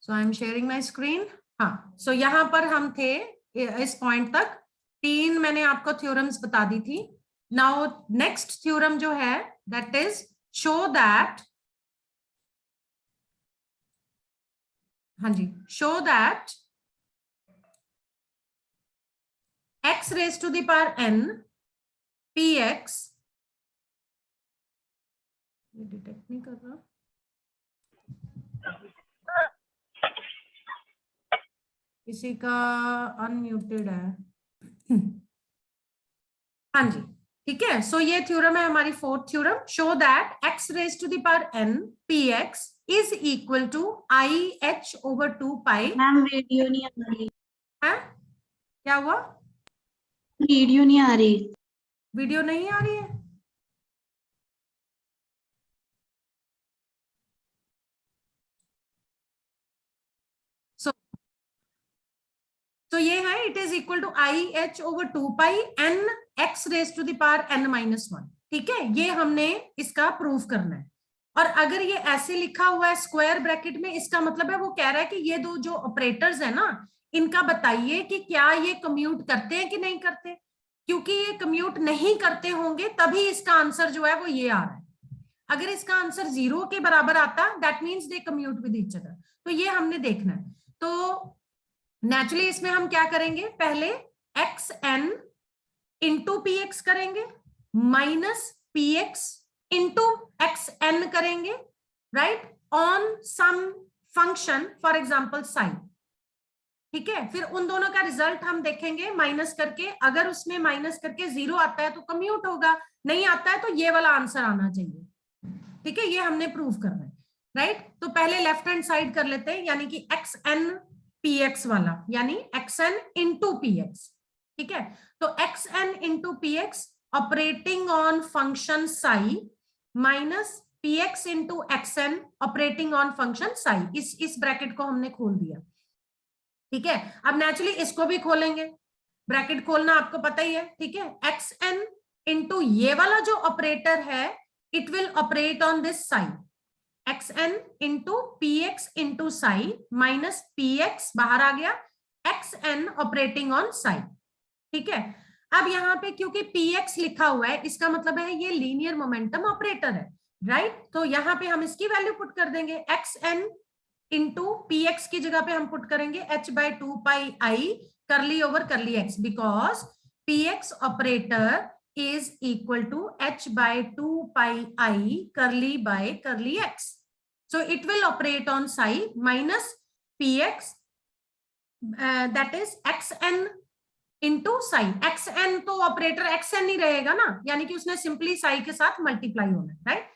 So I am sharing my screen. हाँ, सो यहाँ पर हम थे इस पॉइंट तक। 3 मैंने आपको थ्योरम्स बता दी थी। नाउ नेक्स्ट थ्योरम जो है दैट इज शो दैट, हाँ जी, show that x raise to the power n px, detect नहीं कर रहा, किसी का अनम्यूटेड है। हाँ जी, ठीक है। सो ये थ्योरम है हमारी fourth theorem. Show that x raise to the power n px is equal to IH over 2 pi. Ma'am video नहीं आ रही। है क्या हुआ? वीडियो नहीं आ रही। वीडियो नहीं आ रही है? तो ये है it is equal to IH over 2 pi n x raise to the power n minus 1। ठीक है, ये हमने इसका प्रूफ करना है। और अगर ये ऐसे लिखा हुआ है स्क्वायर ब्रैकेट में, इसका मतलब है वो कह रहा है कि ये दो जो ऑपरेटर्स है ना, इनका बताइए कि क्या ये कम्यूट करते हैं कि नहीं करते। क्योंकि ये कम्यूट नहीं करते होंगे तभी इसका आंसर जो है वो ये आ रहा है। अगर इसका आंसर 0 के बराबर आता that means they commute with each other. तो ये हमने देखना है। तो नेचुरली इसमें हम क्या करेंगे, पहले xn इंटू px करेंगे, माइनस px इंटू xn करेंगे, right, on some function for example sine. ठीक है, फिर उन दोनों का रिजल्ट हम देखेंगे माइनस करके। अगर उसमें माइनस करके 0 आता है तो कम्यूट होगा, नहीं आता है तो ये वाला आंसर आना चाहिए। ठीक है, ये हमने प्रूव करना है, राइट। तो पहले लेफ्ट हैंड साइड कर लेते हैं, यानी कि xn px वाला, यानी xn इंटू px। ठीक है, तो xn into px operating on function psi minus px into xn operating on function psi. इस ब्रैकेट को हमने खोल दिया। ठीक है, अब नेचुरली इसको भी खोलेंगे, ब्रैकेट खोलना आपको पता ही है। ठीक है, xn इंटू ये वाला जो ऑपरेटर है it will operate on this Sai, xn into px into Sai minus px बाहर आ गया, xn ऑपरेटिंग ऑन साई। ठीक है, अब यहां पे क्योंकि px लिखा हुआ है इसका मतलब है ये लीनियर मोमेंटम ऑपरेटर है, राइट। तो यहां पे हम इसकी वैल्यू पुट कर देंगे, xn इंटू px की जगह पे हम पुट करेंगे h बाय 2 पाई आई करली ओवर करली x, because px operator is equal to h by 2 pi I curly by curly x. So it will operate on psi minus px, that is xn into psi. xn तो operator xn ही रहेगा ना, यानी कि उसने simply psi के साथ multiply होना है, राइट।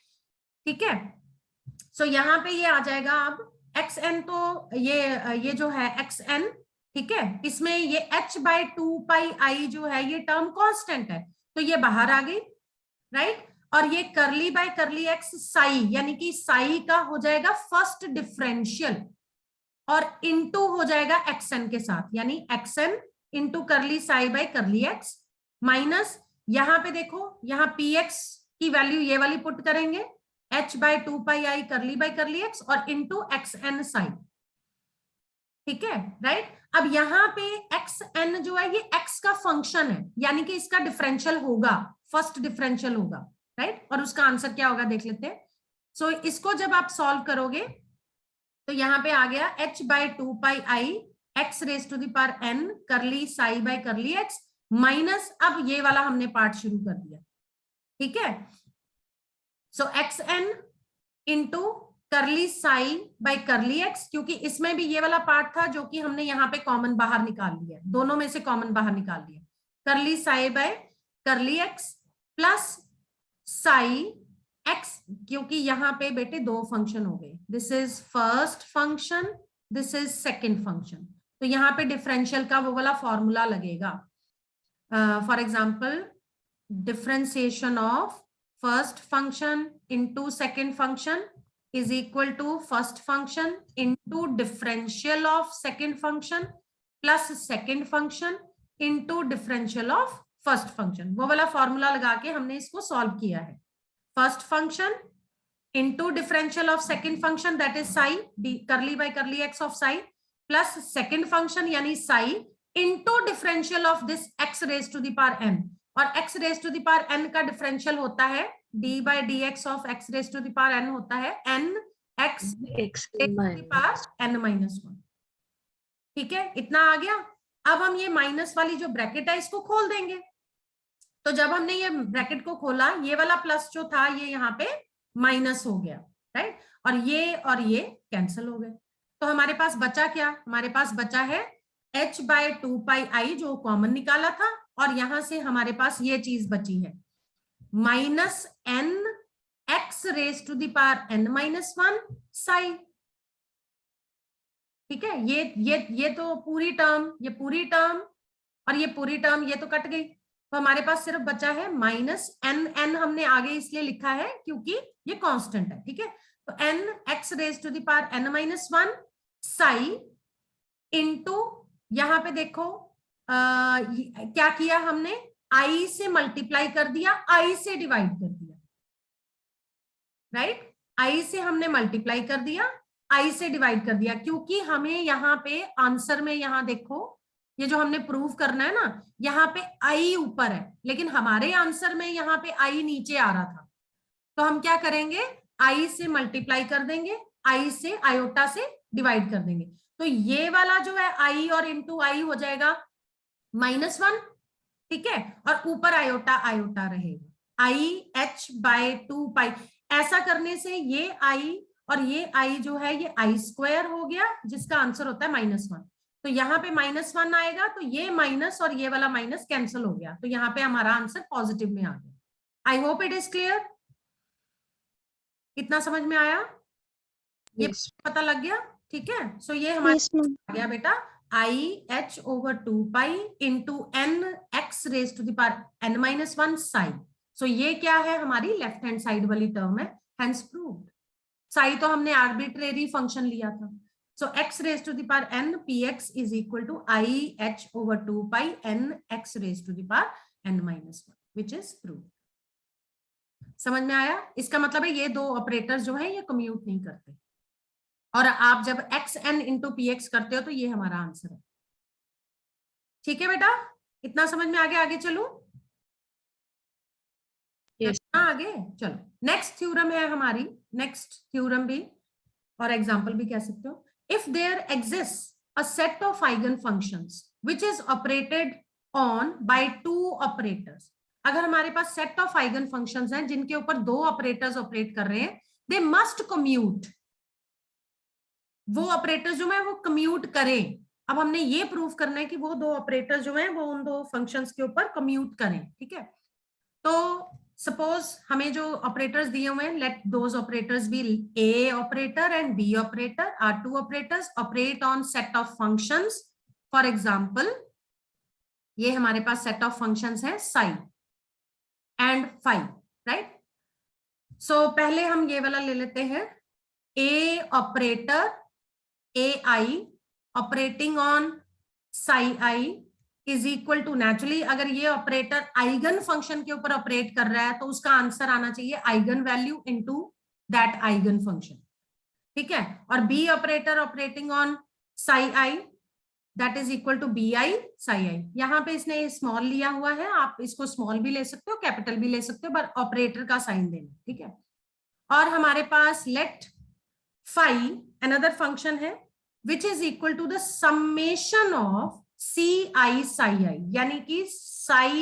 ठीक है, सो यहाँ पे ये आ जाएगा अब xn, तो ये जो है xn, ठीक है, इसमें ये h बाय 2 पाई आई जो है ये टर्म कांस्टेंट है तो ये बाहर आ गई, राइट। और ये करली बाय करली एक्स साई, यानी कि साई का हो जाएगा फर्स्ट डिफरेंशियल और इनटू हो जाएगा xn के साथ, यानी xn इंटू करली psi by curly x minus, यहां पे देखो यहाँ px की वैल्यू ये वाली पुट करेंगे h by 2 pi I curly by curly x और इंटू xn साई। ठीक है, राइट। अब यहाँ पे xn जो है ये x का फंक्शन है, यानी कि इसका डिफरेंशियल होगा, फर्स्ट डिफरेंशियल होगा, राइट। और उसका आंसर क्या होगा देख लेते हैं। सो इसको जब आप सॉल्व करोगे तो यहाँ पे आ गया h by 2 pi I x raise to the power n curly psi by curly x minus, अब ये वाला हमने पार्ट शुरू कर दिया। ठीक है, सो xn इंटू करली साई बाय करली एक्स, क्योंकि इसमें भी ये वाला पार्ट था जो कि हमने यहाँ पे कॉमन बाहर निकाल लिया, दोनों में से कॉमन बाहर निकाल लिया, करली psi by curly x plus psi x, क्योंकि यहाँ पे बेटे दो फंक्शन हो गए, this is first function, this is second function, तो यहाँ पे डिफरेंशियल का वो वाला फॉर्मूला लगेगा। For example differentiation of first function into second function is equal to first function into differential of second function plus second function into differential of first function। वो वाला formula लगा के हमने इसको सॉल्व किया है। First function into differential of second function that is psi d curly by curly x of psi plus second function यानी psi into differential of this x raised to the power n, और x raised to the power n का differential होता है d by dx of x raised to the power n होता है n x raised to the power n minus 1। ठीक है, इतना आ गया। अब हम ये माइनस वाली जो ब्रैकेट है इसको खोल देंगे। तो जब हमने ये ब्रैकेट को खोला, ये वाला प्लस जो था ये यहाँ पे माइनस हो गया, राइट, और ये कैंसिल हो गए। तो हमारे पास बचा क्या, हमारे पास बचा है h बाय 2 पाई आई जो कॉमन निकाला था, और यहां से हमारे पास ये चीज बची है minus n x raise to the power n minus 1 psi. ठीक है, ये तो पूरी टर्म, ये पूरी टर्म और ये पूरी टर्म ये तो कट गई, तो हमारे पास सिर्फ बचा है माइनस n हमने आगे इसलिए लिखा है क्योंकि ये कांस्टेंट है। ठीक है, तो n x raise to the power n minus 1 psi into, यहां पे देखो क्या किया हमने, i से मल्टीप्लाई कर दिया, i से डिवाइड कर दिया, राइट, i से हमने मल्टीप्लाई कर दिया, i से डिवाइड कर दिया, क्योंकि हमें यहाँ पे आंसर में, यहाँ देखो ये जो हमने प्रूव करना है ना, यहाँ पे i ऊपर है लेकिन हमारे आंसर में यहाँ पे i नीचे आ रहा था, तो हम क्या करेंगे, i से मल्टीप्लाई कर देंगे, i से आयोटा से डिवाइड कर देंगे, तो ये वाला जो है i और इंटू i हो जाएगा माइनस 1। ठीक है, और ऊपर आयोटा आयोटा रहेगा, i h बाय 2 पाई। ऐसा करने से ये i और ये i जो है ये i स्क्वायर हो गया, जिसका आंसर होता है माइनस 1। तो यहाँ पे माइनस 1 आएगा, तो ये माइनस और ये वाला माइनस कैंसिल हो गया, तो यहाँ पे हमारा आंसर पॉजिटिव में आ गया। आई होप इट इज क्लियर। कितना समझ में आया, ये पता लग गया। ठीक है, सो ये हमारा आ गया बेटा i h over 2 pi into n x raise to the power n minus 1 psi. So ये क्या है, हमारी लेफ्ट हैंड साइड वाली टर्म है, हेंस प्रूव्ड। साई तो हमने आर्बिट्रेरी फंक्शन लिया था, so x raise to the power n px is equal to i h over 2 pi n x raise to the power n minus 1 which is proved. समझ में आया, इसका मतलब है ये दो ऑपरेटर्स जो है ये कम्यूट नहीं करते, और आप जब xn इंटू पी एक्स करते हो तो ये हमारा आंसर है। ठीक है बेटा, इतना समझ में आ गया, आगे चलो। yes. आगे चलो, नेक्स्ट थ्योरम है हमारी, नेक्स्ट थ्योरम भी और एग्जांपल भी कह सकते हो। If there exist a set of eigen functions which is operated on by two operators, अगर हमारे पास सेट ऑफ आइगन फंक्शंस हैं जिनके ऊपर दो ऑपरेटर्स ऑपरेट कर रहे हैं, दे मस्ट कम्यूट, वो ऑपरेटर्स जो है वो कम्यूट करें। अब हमने ये प्रूव करना है कि वो दो ऑपरेटर्स जो हैं वो उन दो फंक्शंस के ऊपर कम्यूट करें। ठीक है, तो सपोज हमें जो ऑपरेटर्स दिए हुए हैं, let those operators be A operator and B operator are two operators operate on set of functions. For example ये हमारे पास सेट ऑफ फंक्शंस है psi and phi, right. So पहले हम ये वाला ले लेते हैं, A operator ai operating on psi i is equal to, naturally अगर ये ऑपरेटर आइगन फंक्शन के ऊपर ऑपरेट कर रहा है तो उसका आंसर आना चाहिए eigen value into that eigen function. ठीक है, और B operator operating on psi i that is equal to bi psi i। यहाँ पे इसने स्मॉल लिया हुआ है, आप इसको स्मॉल भी ले सकते हो, कैपिटल भी ले सकते हो, बट ऑपरेटर का साइन देना। ठीक है, और हमारे पास लेट phi another function है which is equal to the summation of ci psi i, यानी कि psi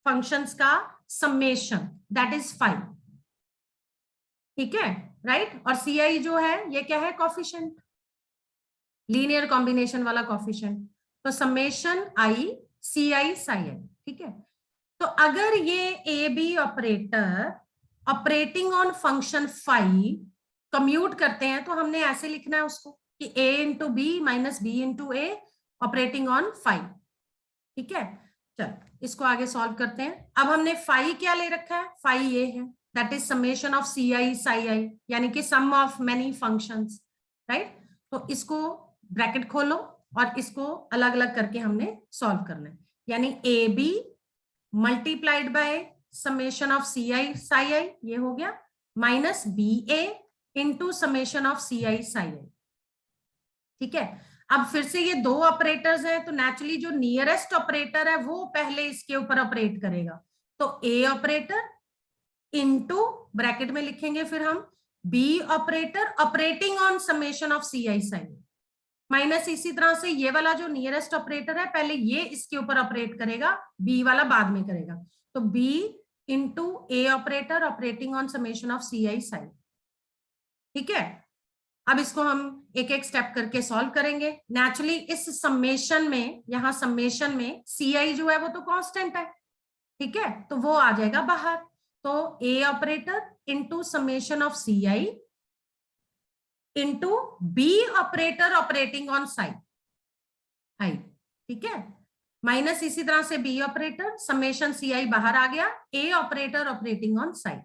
functions का summation that is phi। ठीक है, राइट, और ci जो है ये क्या है, कोफिशिएंट, लीनियर कॉम्बिनेशन वाला कोफिशिएंट, तो summation i ci psi i। ठीक है, तो अगर ये A B operator operating on function phi commute करते हैं तो हमने ऐसे लिखना है उसको कि a into B minus B into A operating on phi। ठीक है, चलो इसको आगे सॉल्व करते हैं। अब हमने phi क्या ले रखा है, phi ये है, that is summation of ci psi i, यानी कि सम ऑफ मेनी फंक्शंस, राइट। तो इसको ब्रैकेट खोलो और इसको अलग अलग करके हमने सॉल्व करना है, यानी A B multiplied by summation of ci psi i ये हो गया, minus B A into summation of C I psi आई। ठीक है, अब फिर से ये दो ऑपरेटर्स हैं, तो नेचुरली जो नियरेस्ट ऑपरेटर है वो पहले इसके ऊपर ऑपरेट करेगा, तो ए ऑपरेटर इंटू ब्रैकेट में लिखेंगे फिर हम B operator operating on summation of C I sine minus, इसी तरह से ये वाला जो नियरेस्ट ऑपरेटर है पहले ये इसके ऊपर ऑपरेट करेगा, बी वाला बाद में करेगा, तो B into A operator operating on summation of C I sine. ठीक है, अब इसको हम एक एक स्टेप करके सॉल्व करेंगे। नेचुरली इस समेशन में, यहां समेशन में सी आई जो है वो तो कांस्टेंट है, ठीक है, तो वो आ जाएगा बाहर, तो A operator into summation of C I into B operator operating on psi आई। ठीक है, माइनस इसी तरह से B operator summation C I बाहर आ गया, A operator operating on psi.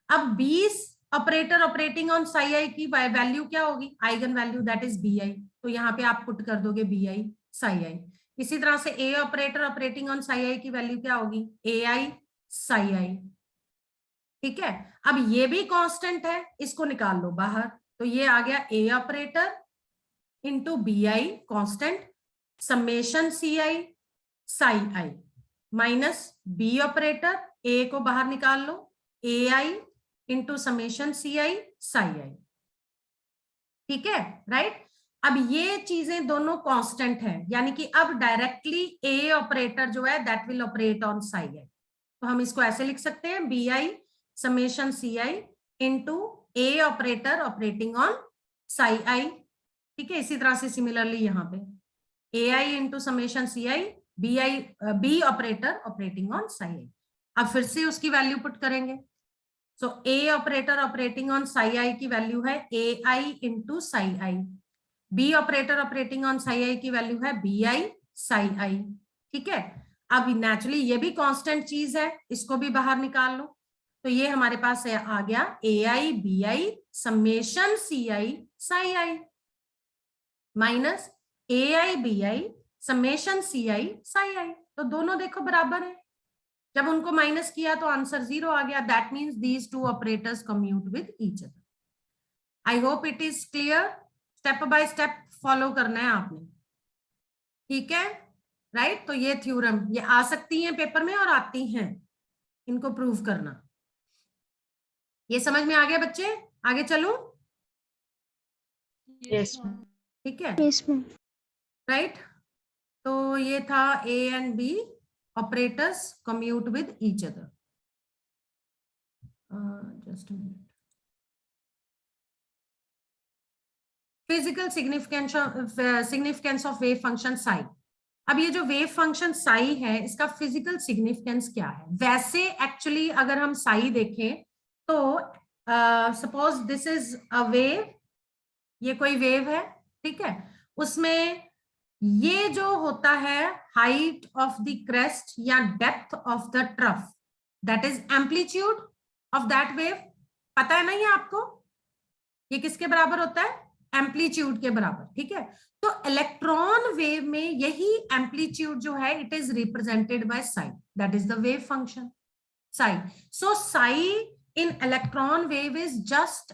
अब B operator operating on psi I की वैल्यू क्या होगी, eigen value, that is B I, तो यहाँ पे आप पुट कर दोगे बी आई साई आई। इसी तरह से ए operator operating on psi I की वैल्यू क्या होगी, ए आई साई आई। ठीक है, अब ये भी कांस्टेंट है, इसको निकाल लो बाहर, तो ये आ गया A operator into B I constant summation C I psi I minus B operator, A को बाहर निकाल लो, A I into summation C I psi आई। ठीक है, राइट। अब ये चीजें दोनों कांस्टेंट हैं, यानी कि अब डायरेक्टली ए ऑपरेटर जो है that will operate on psi I, तो हम इसको ऐसे लिख सकते हैं B I summation C I into A operator operating on psi आई। ठीक है, इसी तरह से सिमिलरली यहाँ पे A I into summation C I B operator operating on psi I. अब फिर से उसकी वैल्यू पुट करेंगे, so A operator operating on psi I की वैल्यू है A I into Sai I, B operator operating on psi I की value है B I psi आई। ठीक है, अब नेचुरली ये भी कांस्टेंट चीज है, इसको भी बाहर निकाल लो, तो ये हमारे पास आ गया A I B I summation C I psi I minus A I B I summation C I psi I, तो दोनों देखो बराबर है, जब उनको माइनस किया तो आंसर 0 आ गया, that means these two operators commute with each other. I hope it is clear, step by step follow करना है आपने। ठीक है, राइट, तो ये थ्योरम ये आ सकती हैं पेपर में और आती हैं, इनको प्रूव करना। ये समझ में आ गया बच्चे, आगे चलूं? यस ठीक है, यस मैम। राइट, तो ये था A and B operators commute with each other. Just a minute. Physical significance of wave function psi. अब ये जो वेव फंक्शन साई है इसका फिजिकल सिग्निफिकेंस क्या है? वैसे एक्चुअली अगर हम साई देखें तो suppose this is a wave, ये कोई वेव है, ठीक है, उसमें ये जो होता है हाइट ऑफ द क्रेस्ट या depth of the trough, that is amplitude of that wave. पता है ना ये आपको, ये किसके बराबर होता है? एम्पलीट्यूड के बराबर। ठीक है, तो इलेक्ट्रॉन वेव में यही एम्पलीट्यूड जो है it is represented bye Sai, that is the wave function Sai. So Sai in electron wave is just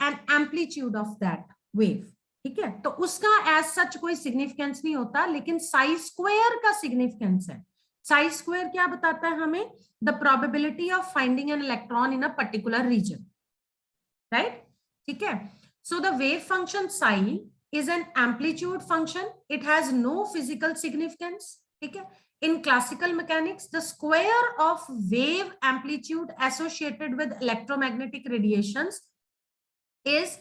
an amplitude of that wave. ठीक है, तो उसका एज सच कोई सिग्निफिकेंस नहीं होता, लेकिन साई स्क्वायर का सिग्निफिकेंस है। साई स्क्वायर क्या बताता है हमें? The probability of finding an electron in a particular region, right? ठीक है, so the wave function psi is an amplitude function, it has no physical significance. ठीक है, in classical mechanics the square of wave amplitude associated with electromagnetic radiations is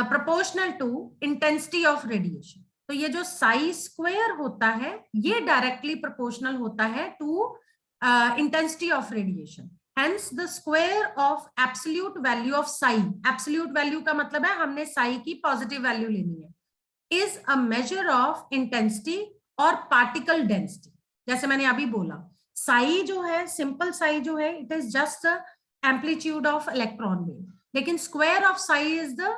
proportional to intensity of radiation. तो ये जो Sai square होता है ये directly proportional होता है to intensity of radiation. Hence the square of absolute value of psi, absolute value का मतलब है हमने psi की पॉजिटिव वैल्यू लेनी है, is a measure of intensity और particle density। जैसे मैंने अभी बोला psi जो है, सिंपल psi जो है, it is just the amplitude of electron wave, लेकिन square of psi is the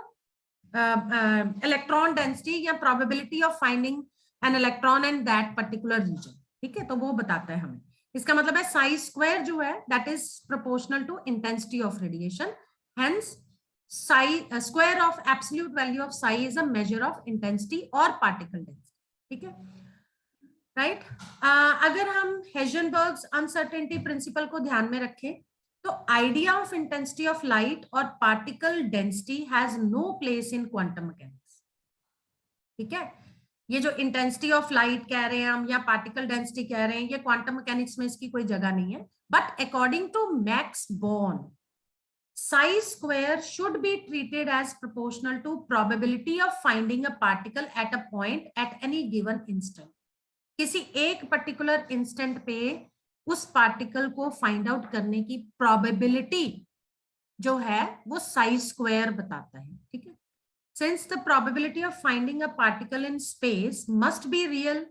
electron density या probability of finding an electron in that particular region। ठीक है, तो वो बताता है हमें। इसका मतलब है साई स्क्वायर जो है that is proportional to intensity of radiation, hence psi square of absolute value of psi is a measure of intensity और पार्टिकल डेंसिटी। ठीक है, राइट। अगर हम हेजनबर्ग्स अनसर्टेनिटी प्रिंसिपल को ध्यान में रखें तो idea of intensity of light और particle density has no place in quantum mechanics. ठीक है, ये जो इंटेंसिटी ऑफ लाइट कह रहे हैं हम या पार्टिकल डेंसिटी कह रहे हैं, ये क्वांटम मैकेनिक्स में इसकी कोई जगह नहीं है। But according to Max Born, psi square should be treated as proportional to probability of finding a particle at a point at any given instant. किसी एक पर्टिकुलर इंस्टेंट पे उस पार्टिकल को फाइंड आउट करने की प्रोबेबिलिटी जो है वो साई स्क्वायर बताता है। ठीक है, since the probability of finding a particle in space must be real,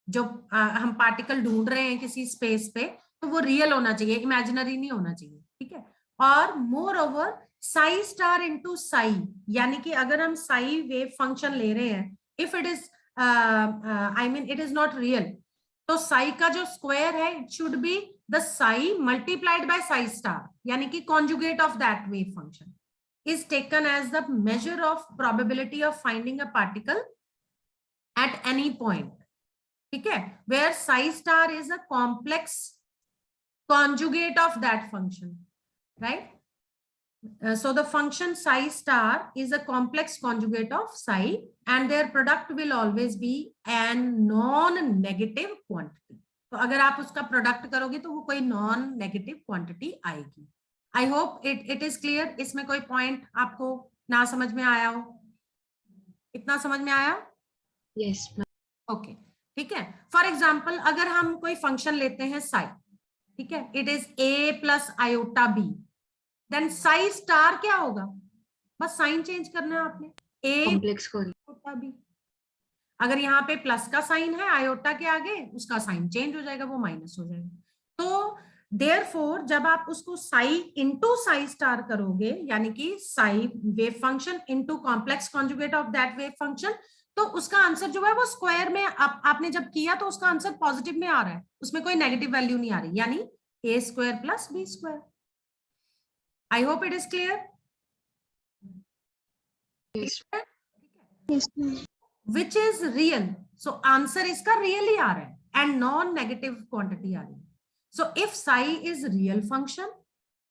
जो हम पार्टिकल ढूंढ रहे हैं किसी स्पेस पे तो वो रियल होना चाहिए, इमेजिनरी नहीं होना चाहिए। ठीक है, और more over Sai star into Sai, यानी कि अगर हम साई वेव फंक्शन ले रहे हैं, if it is I mean it is not real, तो साई का जो स्क्वायर है it should be the psi multiplied by psi star, यानी कि conjugate of that wave function is taken as the measure of probability of finding a particle at any point. ठीक है, where psi star is a complex conjugate of that function, right? So the function psi star is a complex conjugate of psi and their product will always be an non-negative quantity. तो अगर आप उसका product करोगे तो वो कोई non negative quantity आएगी। आई hope it is clear. इसमें कोई पॉइंट आपको ना समझ में आया हो? इतना समझ में आया? Yes, ma'am. ओके, ठीक है। फॉर एग्जाम्पल अगर हम कोई फंक्शन लेते हैं साई, ठीक है, it is a plus iota b, then psi star क्या होगा? बस साइन चेंज करना है आपने, a Complex code. Iota b। अगर यहाँ पे प्लस का साइन है आयोटा के आगे, उसका साइन चेंज हो जाएगा, वो माइनस हो जाएगा। तो देयरफॉर जब आप उसको साई इंटू साई स्टार करोगे, यानी कि Sai wave function into complex conjugate of that wave function, तो उसका आंसर जो है वो स्क्वायर में आपने जब किया तो उसका आंसर पॉजिटिव में आ रहा है, उसमें कोई नेगेटिव वैल्यू नहीं आ रही, यानी a square plus b square. I hope it is clear. Yes, ma'am. Which is real, so answer इसका रियल ही आ रहा है एंड नॉन नेगेटिव क्वांटिटी आ रही है। So if psi is real function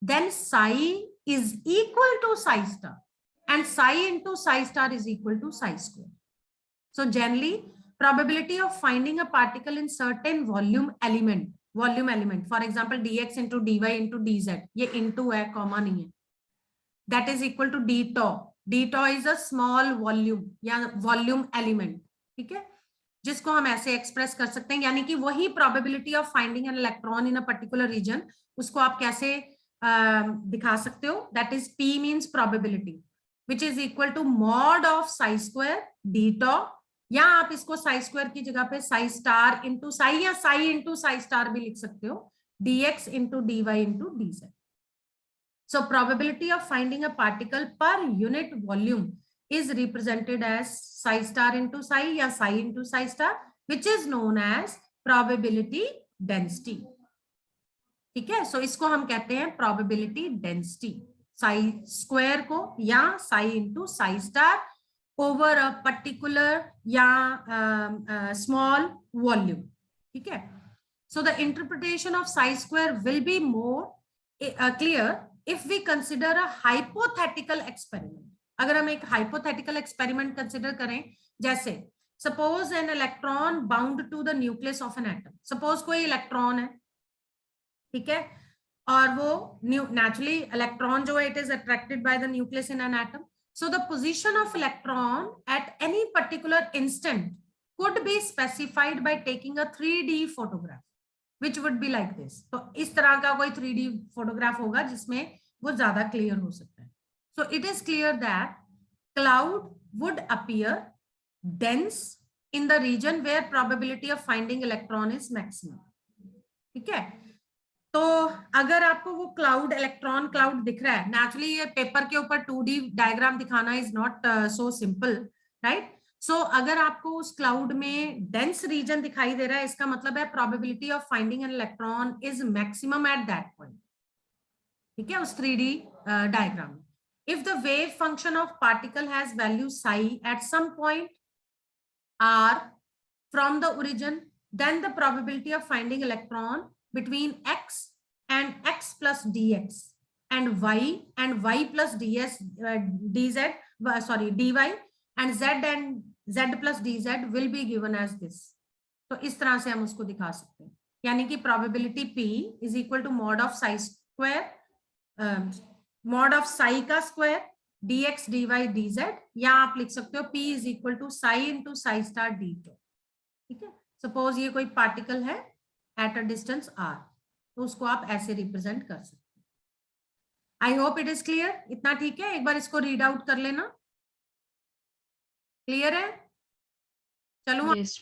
then psi is equal to psi star and psi into psi star is equal to psi square. So generally, probability of finding a particle in certain volume element, for example, dx into dy into dz, ये into है, comma नहीं है, that is equal to d tau. d tau is a small volume या volume element, ठीक है, जिसको हम ऐसे एक्सप्रेस कर सकते हैं, यानी कि वही probability of finding an electron in a particular region, उसको आप कैसे दिखा सकते हो? That is p means probability, which is equal to mod of psi square d tau, या आप इसको साई स्क्वायर की जगह पे साई स्टार इंटू साई या साई इंटू साई स्टार भी लिख सकते हो, dx into dy into dz। So probability of finding a particle per unit volume is represented as psi star into psi या psi into psi star, which is known as probability density. ठीक है, सो इसको हम कहते हैं probability density, Sai square को या psi into psi star over a particular या small volume. ठीक है, so the interpretation of psi square will be more clear if we consider a hypothetical experiment. अगर हम एक hypothetical experiment consider करें, जैसे suppose an electron bound to the nucleus of an atom. suppose कोई electron है, ठीक है, और वो naturally electron जो है it is attracted by the nucleus in an atom. So the position of electron at any particular instant could be specified by taking a 3D photograph, which would be like this. तो इस तरह का कोई 3D photograph होगा जिसमें वो ज्यादा clear हो सकता है. So it is clear that cloud would appear dense in the region where probability of finding electron is maximum. ठीक है, तो अगर आपको वो क्लाउड इलेक्ट्रॉन क्लाउड दिख रहा है, नेचुरली ये पेपर के ऊपर 2D डायग्राम दिखाना is not so simple, right? So अगर आपको उस क्लाउड में डेंस रीजन दिखाई दे रहा है, इसका मतलब है probability of finding an electron is maximum at that point, ठीक है, उस 3D डायग्राम में. If the wave function of particle has value psi at some point r from the origin, then the probability of finding electron between x and x plus dx and y plus ds dz sorry dy and z plus dz will be given as this. तो इस तरह से हम उसको दिखा सकते हैं, यानी कि probability p is equal to mod of psi square, mod of psi का स्क्वायर dx dy dz, या आप लिख सकते हो p is equal to psi into psi star D tau. ठीक है, सपोज ये कोई पार्टिकल है एट अ डिस्टेंस r, तो उसको आप ऐसे रिप्रेजेंट कर सकते हैं. आई होप इट इज क्लियर. इतना ठीक है, एक बार इसको रीड आउट कर लेना. क्लियर है? चलो Yes.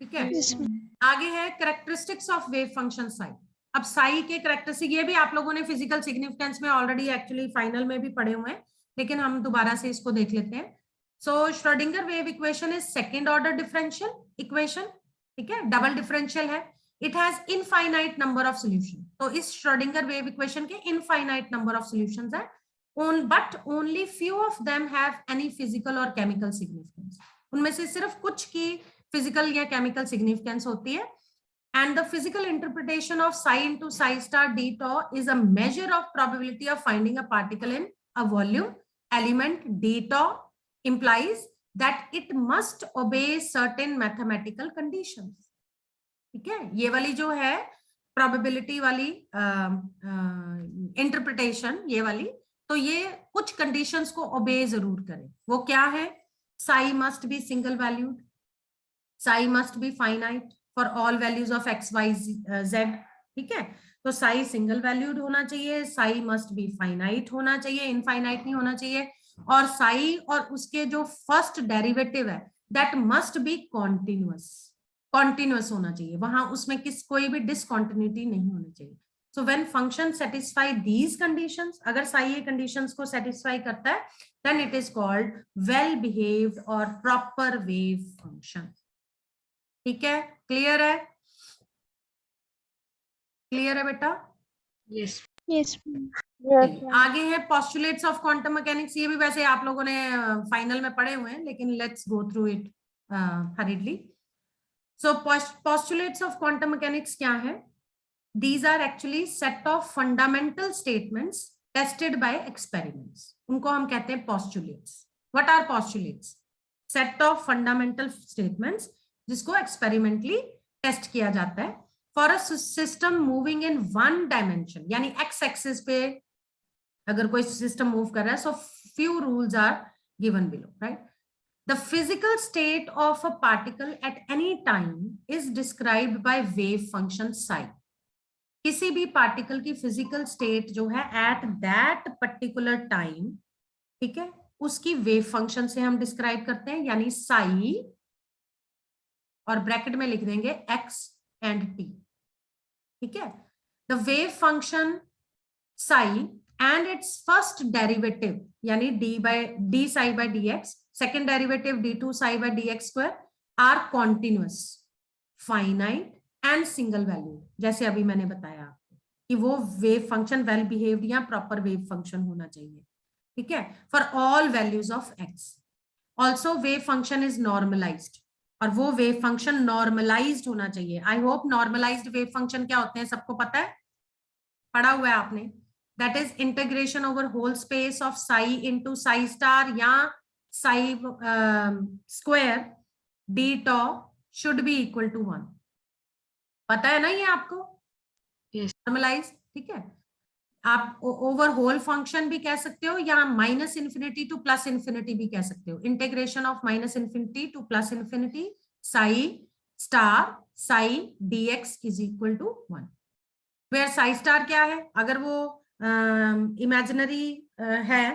ठीक है. Yes. आगे है characteristics of wave function psi. अब साई के कैरेक्टरिस्टिक ये भी आप लोगों ने फिजिकल सिग्निफिकेंस में ऑलरेडी एक्चुअली फाइनल में भी पढ़े हुए हैं, लेकिन हम दोबारा से इसको देख लेते हैं. So Schrodinger wave equation is second order differential equation, ठीक है, डबल डिफरेंशियल है. It has infinite number of solution. तो इस श्रोडिंगर वेव इक्वेशन के इनफाइनाइट नंबर ऑफ सॉल्यूशंस है, but only few of them have any physical और chemical significance. उनमें से सिर्फ कुछ की फिजिकल या केमिकल सिग्निफिकेंस होती है. And the physical interpretation of psi into psi star d tau is a measure of probability of finding a particle in a volume element. D tau implies that it must obey certain mathematical conditions. ठीक है, ये वाली जो है probability वाली interpretation, ये वाली, तो ये कुछ conditions को obey जरूर करे. वो क्या है? psi must be single valued, psi must be finite for all values of x, y, z. ठीक है, तो साई सिंगल वैल्यूड होना चाहिए, साई मस्ट बी फाइनाइट होना चाहिए, इनफाइनाइट नहीं होना चाहिए, और साई और उसके जो फर्स्ट डेरिवेटिव है दैट मस्ट बी कॉन्टिन्यूअस होना चाहिए. वहां उसमें कोई भी डिसकॉन्टिन्यूटी नहीं होनी चाहिए. So when function satisfy these conditions, अगर साई ये कंडीशंस को सेटिस्फाई करता है, then it is called well behaved और प्रॉपर वेव फंक्शन. ठीक है, क्लियर है? क्लियर है बेटा? Yes. Yes. आगे है पोस्टुलेट्स ऑफ क्वांटम मैकेनिक्स. ये भी वैसे आप लोगों ने फाइनल में पढ़े हुए हैं, लेकिन let's go through it hurriedly. So postulates of quantum mechanics क्या है? These are actually set of fundamental statements tested by experiments. उनको हम कहते हैं postulates. What are postulates? Set of fundamental statements जिसको एक्सपेरिमेंटली टेस्ट किया जाता है for a system moving in one dimension, यानी एक्स एक्सिस पे अगर कोई सिस्टम मूव कर रहा है. So few rules are given below, right? The physical state of a particle at any time is described by wave function Sai. किसी भी particle की फिजिकल स्टेट जो है एट दैट पर्टिकुलर टाइम, ठीक है, उसकी वेव फंक्शन से हम डिस्क्राइब करते हैं, यानी साई, और ब्रैकेट में लिख देंगे x एंड t. ठीक है, the wave function psi and its first derivative यानी d psi by dx, second derivative d2 psi by dx square are continuous, finite and single value. जैसे अभी मैंने बताया आपको कि वो वेव फंक्शन वेल बिहेव्ड या प्रॉपर वेव फंक्शन होना चाहिए. ठीक है, for all values of x. Also wave function is normalized, और वो वेव फंक्शन नॉर्मलाइज्ड होना चाहिए. I hope normalized wave function क्या होते हैं सबको पता है, पढ़ा हुआ है आपने. That is integration over whole space of psi into psi star या psi square d tau should be equal to 1. पता है ना ये आपको? Yes. नॉर्मलाइज. ठीक है, आप ओवर होल फंक्शन भी कह सकते हो या minus infinity to plus infinity भी कह सकते हो. Integration of minus infinity to plus infinity psi star psi dx is equal to 1. Where psi star क्या है? अगर वो इमेजिनरी है,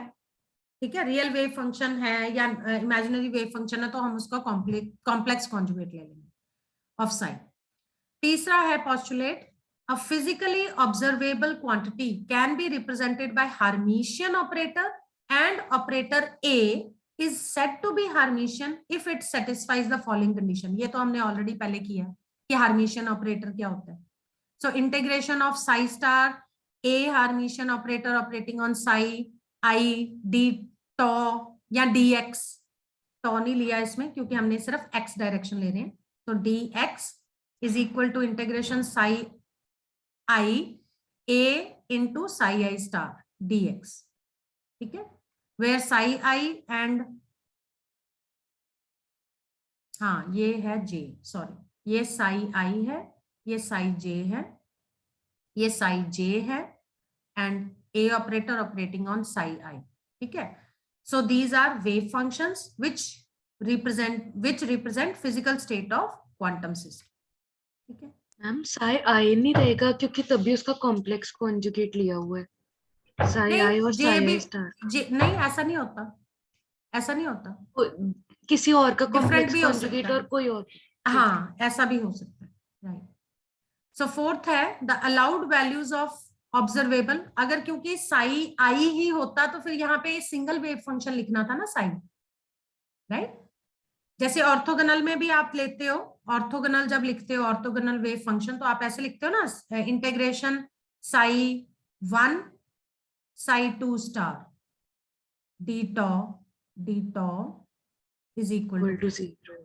ठीक है, रियल वेव फंक्शन है या इमेजिनरी वेव फंक्शन है, तो हम उसका कॉम्प्लेक्स कॉन्जुगेट ले लेंगे ऑफ साई. तीसरा है postulate, a physically observable quantity can be represented by Hermitian operator and operator A is said to be Hermitian if it satisfies the following condition. ये तो हमने ऑलरेडी पहले किया कि Hermitian ऑपरेटर क्या होता है. So integration of psi star a Hermitian operator operating on psi I d tau या dx. tau नहीं लिया इसमें क्योंकि हमने सिर्फ x डायरेक्शन ले रहे हैं. तो dx is equal to integration psi I a into psi I star dx. ठीक है, where psi I and हाँ ये है j, सॉरी ये psi I है, ये psi j है, ये psi j है and a operator operating on psi I. ठीक है, so these are wave functions which represent physical state of quantum system. ठीक है मैम साई आई नहीं रहेगा क्योंकि तभी उसका कॉम्प्लेक्स कॉन्जुगेट लिया हुआ है. साई आई और साई आई स्टार नहीं, ऐसा नहीं होता, ऐसा नहीं होता. किसी और का Different कॉम्प्लेक्स भी हो कॉन्जुगेट सकता है. और कोई और. हाँ ऐसा भी हो सकता है. राइट. सो फोर्थ है the allowed values of observable. अगर क्योंकि साई आई ही होता तो फिर यहाँ पे सिंगल वेव फंक्शन लिखना था ना साई. राइट. जैसे ऑर्थोगोनल में भी आप लेते हो, ऑर्थोगोनल जब लिखते हो ऑर्थोगोनल वेव फंक्शन तो आप ऐसे लिखते हो ना, integration psi 1 psi 2 star d tau is equal to 0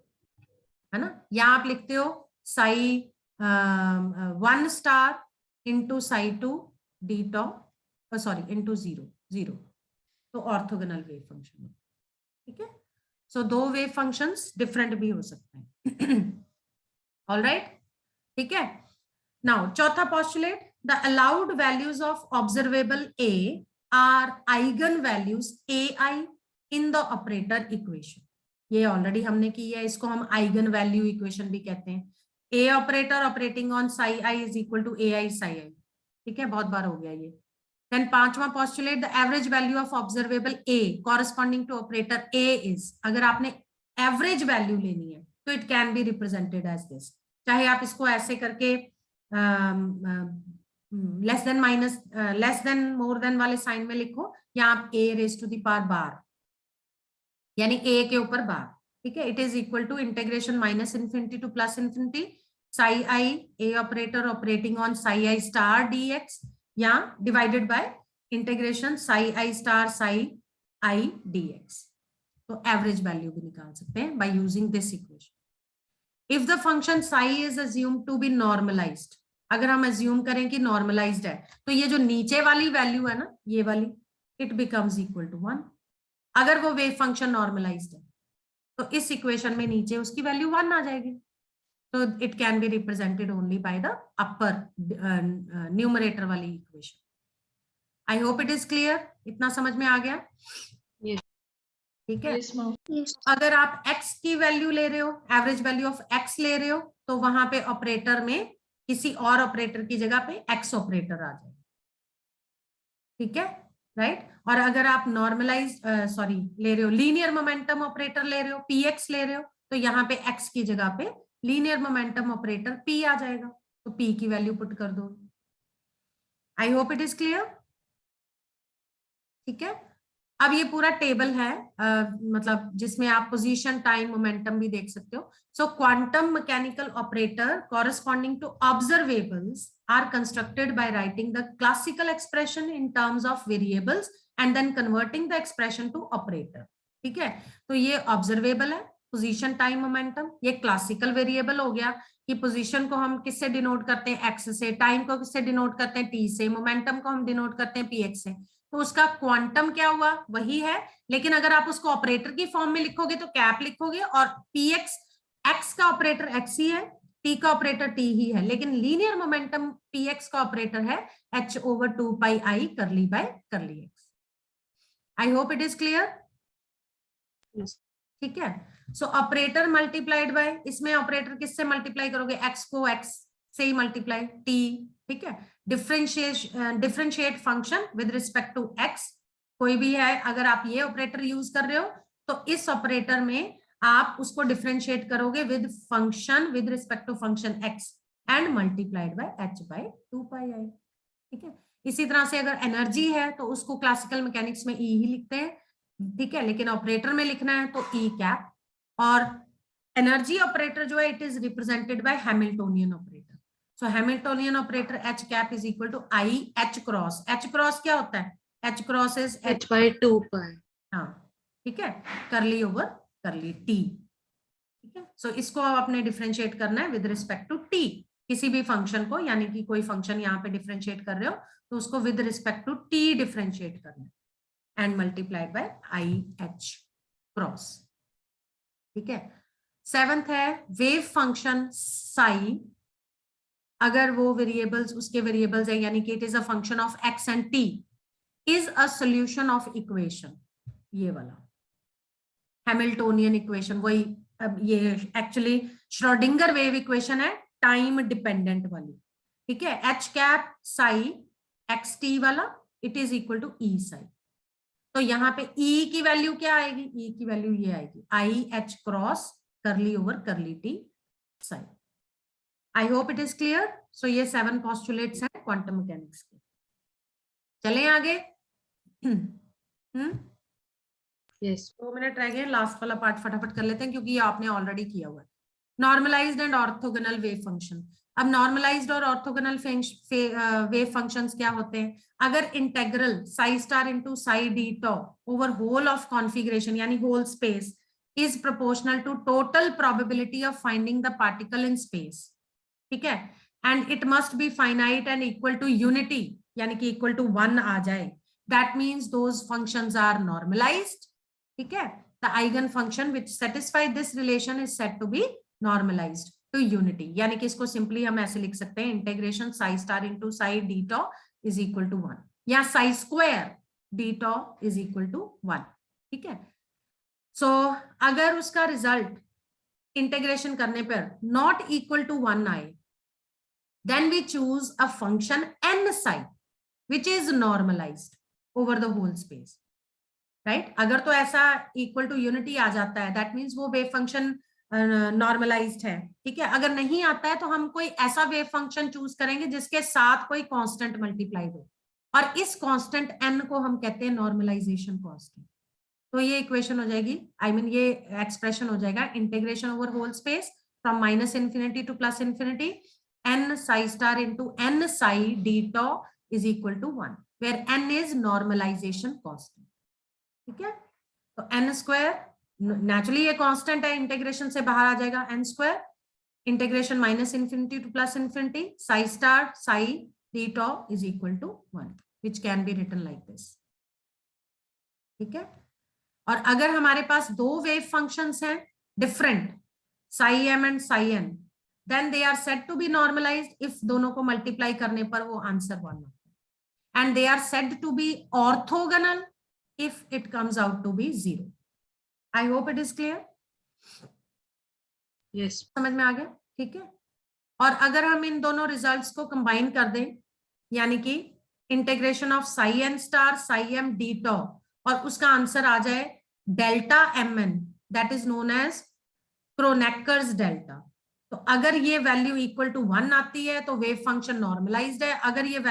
है ना. यहाँ आप लिखते हो psi 1 star into psi 2 d tau, sorry into 0. तो ऑर्थोगोनल वेव फंक्शन. ठीक है, सो दो वेव फंक्शंस डिफरेंट भी हो सकते हैं. ऑलराइट. ठीक है, नाउ चौथा postulate, the allowed values of observable A R eigen values A I in the operator equation. ये ऑलरेडी हमने की है, इसको हम आइगन वैल्यू इक्वेशन भी कहते हैं. A operator operating on psi i is equal to A i psi आई. ठीक है, बहुत बार हो गया ये. देन पांचवा postulate, the average value of observable A corresponding to operator A is. अगर आपने एवरेज वैल्यू लेनी है तो it can be represented as this. चाहे आप इसको ऐसे करके less than minus less than more than वाले साइन में लिखो, या आप ए raise to the power bar यानी ए के ऊपर बार. ठीक है, it is equal to integration minus infinity to plus infinity psi I A operator operating on psi I star dx या divided by integration psi I star psi I dx. तो average value भी निकाल सकते हैं by using this equation. If the function psi is assumed to be normalized, अगर हम assume करें कि नॉर्मलाइज्ड है तो ये जो नीचे वाली वैल्यू है ना, ये वाली, इट बिकम्स इक्वल टू 1. अगर वो वेव फंक्शन नॉर्मलाइज्ड है तो इस इक्वेशन में नीचे उसकी वैल्यू 1 आ जाएगी. तो it can be represented only by the upper numerator वाली equation. I hope it is clear. इतना समझ में आ गया? ठीक है. अगर आप x की वैल्यू ले रहे हो, एवरेज वैल्यू ऑफ x ले रहे हो, तो वहां पे ऑपरेटर में किसी और ऑपरेटर की जगह पे x ऑपरेटर आ जाए. ठीक है, राइट. और अगर आप नॉर्मलाइज ले रहे हो, लीनियर मोमेंटम ऑपरेटर ले रहे हो, px ले रहे हो, तो यहाँ पे x की जगह पे लीनियर मोमेंटम ऑपरेटर p आ जाएगा. तो p की वैल्यू पुट कर दो. आई होप इट इज क्लियर. ठीक है, अब ये पूरा टेबल है, मतलब जिसमें आप पोजीशन टाइम मोमेंटम भी देख सकते हो. So quantum mechanical operator corresponding to observables are constructed by writing the classical expression in terms of variables and then converting the expression to operator. ठीक है, तो ये ऑब्जर्वेबल है, पोजीशन टाइम मोमेंटम. ये क्लासिकल वेरिएबल हो गया कि position को हम किससे डिनोट करते हैं, एक्स से, टाइम को किससे डिनोट करते हैं, टी से, मोमेंटम को हम डिनोट करते हैं पीएक्स से. तो उसका क्वांटम क्या हुआ, वही है, लेकिन अगर आप उसको ऑपरेटर की फॉर्म में लिखोगे तो कैप लिखोगे, और पीएक्स, एक्स का ऑपरेटर एक्स ही है, टी का ऑपरेटर टी ही है, लेकिन लीनियर मोमेंटम पीएक्स का ऑपरेटर है h/2 pi I curly by curly X. I hope it is clear. ठीक है, सो ऑपरेटर मल्टीप्लाइड बाय, इसमें ऑपरेटर किससे मल्टीप्लाई करोगे, एक्स को एक्स से ही मल्टीप्लाई, टी. ठीक है, differentiate function with respect to X, कोई भी है, अगर आप ये ऑपरेटर यूज कर रहे हो तो इस ऑपरेटर में आप उसको डिफरेंशिएट करोगे with function with respect to function X and multiplied by h/2 pi I. ठीक है, इसी तरह से अगर एनर्जी है तो उसको क्लासिकल मैकेनिक्स में ई ही लिखते हैं, ठीक है, लेकिन ऑपरेटर में लिखना है तो ई कैप, और एनर्जी ऑपरेटर जो है it is represented by Hamiltonian operator. So Hamiltonian operator H cap is equal to i H cross. H cross क्या होता है? H cross is h by 2 pi। हाँ, ठीक है, करली ओवर करली टी। ठीक है, सो इसको अब आपने डिफरेंशिएट करना है विद रिस्पेक्ट टू टी, किसी भी फंक्शन को, यानी कि कोई फंक्शन यहाँ पे डिफरेंशिएट कर रहे हो तो उसको with respect to T differentiate करना है and multiplied by i H cross. ठीक है, सेवंथ है वेव फंक्शन साई, अगर वो वेरिएबल्स उसके वेरिएबल्स है, यानी कि it is a function of x and T, is a solution of equation, ये वाला हैमिल्टोनियन इक्वेशन, वही। अब ये एक्चुअली श्रोडिंगर वेव इक्वेशन है, टाइम डिपेंडेंट वाली। ठीक है, H cap Sai x T वाला, इट इज इक्वल टू ई साई। तो यहाँ पे ई की वैल्यू क्या आएगी? ई की वैल्यू ये आएगी i H cross curly over curly t psi. I hope it is clear. So ये 7 पोस्टुलेट्स हैं क्वांटम मैकेनिक्स के। चलें आगे। यस 2 मिनट रह गए, लास्ट वाला पार्ट फटाफट कर लेते हैं क्योंकि ये आपने ऑलरेडी किया हुआ है। Normalized and orthogonal wave function. अब नॉर्मलाइज्ड और ऑर्थोगोनल वेव फंक्शंस क्या होते हैं? अगर integral psi star into psi d tau over whole of configuration यानी whole space is proportional to total probability of finding the particle in space. ठीक है, and it must be finite and equal to unity, यानी कि equal to 1 आ जाए, that means those functions are normalized. ठीक है, the eigen function which satisfy this relation is said to be normalized to unity, यानी कि इसको simply हम ऐसे लिख सकते हैं integration psi star into psi d tau is equal to 1, या psi square d tau is equal to 1। ठीक है, सो अगर उसका रिजल्ट इंटीग्रेशन करने पर नॉट इक्वल टू 1 आए, then we choose a function n psi which is normalized over the whole space, right? अगर तो ऐसा इक्वल टू यूनिटी आ जाता है दैट मीन्स वो वेव फंक्शन नॉर्मलाइज्ड है। ठीक है, अगर नहीं आता है तो हम कोई ऐसा वेव फंक्शन चूज करेंगे जिसके साथ कोई कांस्टेंट मल्टीप्लाई हो, और इस कांस्टेंट n को हम कहते हैं नॉर्मलाइजेशन कांस्टेंट। तो ये इक्वेशन हो जाएगी, आई मीन ये एक्सप्रेशन हो जाएगा integration over whole space from minus infinity to plus infinity n psi star into n psi d tau is equal to 1, where n is normalization constant. ठीक है, तो n स्क्वायर नेचुरली ये constant है, integration से बाहर आ जाएगा, n square integration minus infinity to plus infinity psi star psi d tau is equal to 1, which can be written like this. ठीक है, और अगर हमारे पास दो वेव फंक्शंस हैं different psi m and psi n, then they are said to be normalized if दोनों को multiply करने पर वो आंसर 1 आता है, and they are said to be orthogonal if it comes out to be 0. I hope it is clear. Yes समझ में आ गया? ठीक है, और अगर हम इन दोनों रिजल्ट्स को कंबाइन कर दें, यानी कि integration of psi n star psi m d tau, और उसका आंसर आ जाए delta m n, that is known as Kronecker's delta. तो अगर ये वैल्यू इक्वल टू 1 आती है तो वेव फंक्शन नॉर्मलाइज्ड है, अगर ये वैल्यू